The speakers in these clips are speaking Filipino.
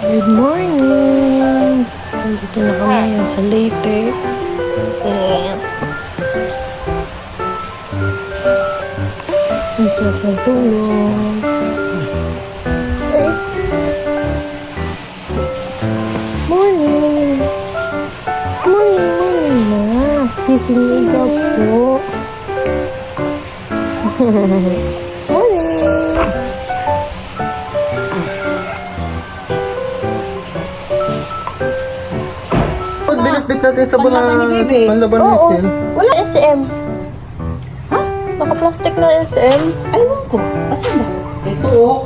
Good morning! Dito na kami yan sa Leyte. Ang sarap ng tulog. Ay! Morning! Morning na! Gising na ikaw po. Morning! Binitbit natin sa bulang panlaban ni Oo, Phil. wala SM. Ha? Naka-plastic na SM? Aywan ko. Asan ba? Ito oh.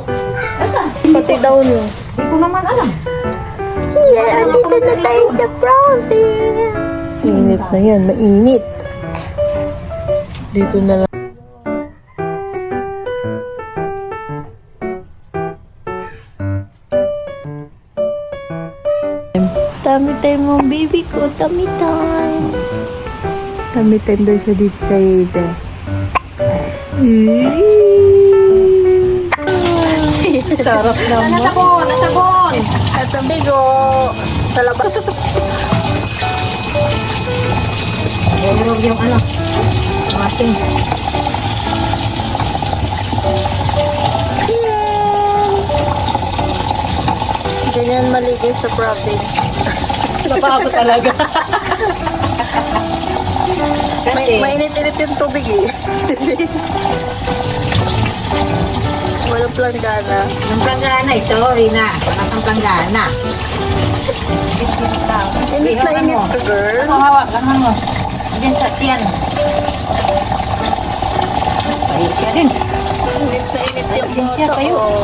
Asan? Pati daw niyo. Hindi ko naman alam. Siya, andito na tayo sa province. Mainit na yan, mainit. Dito na lang. Tummy time mo, baby ko. Tummy time. Tummy time daw siya dito sa Ida. Sarap naman. Nasabon! Nasabon! At ang bigo sa labas. Nahulog yung ano. Masing. Ganyan maligay sa province. Napako talaga. Kasi, Mainit-init yung tubig eh. Walang planggana. yung planggana ito, Rina. Walang planggana. Init na init ka, girl. Hawak lang mo. Diyan sa tiyan. Pahit ka din. Init na init yung Pasensya boto. kayo. Oh.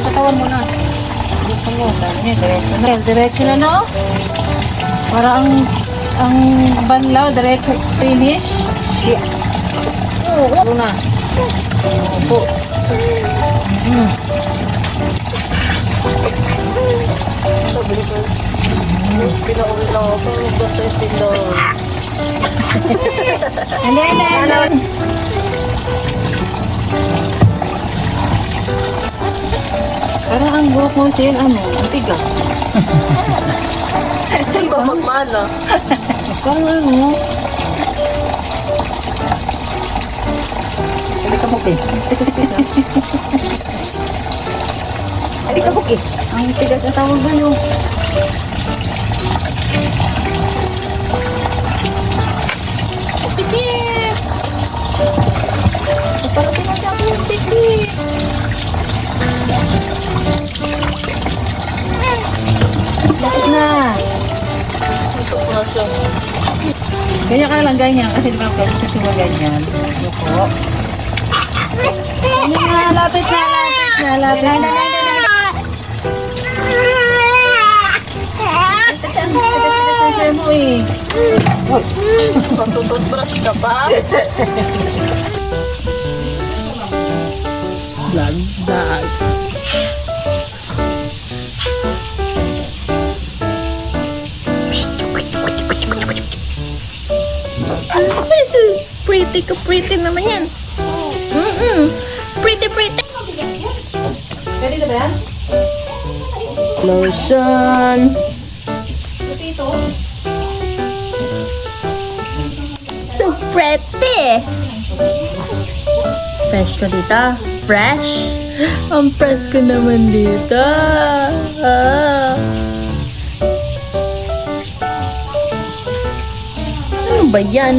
Katawan mo na. Gusto mo. Diretso na. Diretso na, no? Para ang banlaw, diretso finish. Shit. Oo na. Opo. Sabi ko, pinauwi lang ako. Gusto yung tindaw. Ano? Parang ang buhok mo siya, ano, ang tigas. Saan ba magmana? Parang ano. Hindi ka buki. Hindi ka buki. Ang tigas na tawag ba yun? Pikit! Parang pinasabi yung pikit. Bakit na? Ito ko na siya. Ganyan ka lang ganyan. Kasi di ba kasi mo ganyan. Yuko. Ano na? Lapit na. Lapit na. Lapit na. Kasi mo eh. Patututbrush ka pa? Lagdag. This is pretty naman yan. Pretty. Pwede na ba yan? Lotion. So pretty. Fresh ko dito. Fresh. Ang fresh ko naman dito. Ano ba yan?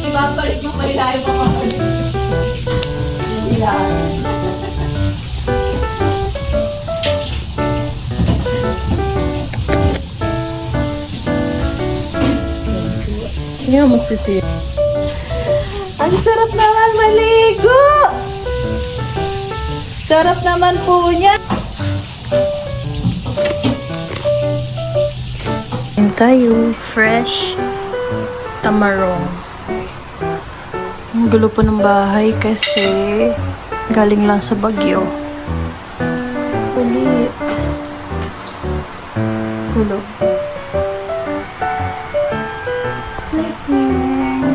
Ibabalik mo pa ilalim mo pa. Hindi mo magsisip. Ang sarap naman maligo! Sarap naman po niya. tayo. Fresh tamarong. Ang gulo po ng bahay kasi galing lang sa bagyo. Ulit. Tulog. Sleeping.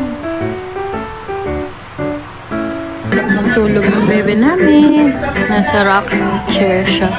Ang tulog ng bebe namin. Nasa rocking chair siya.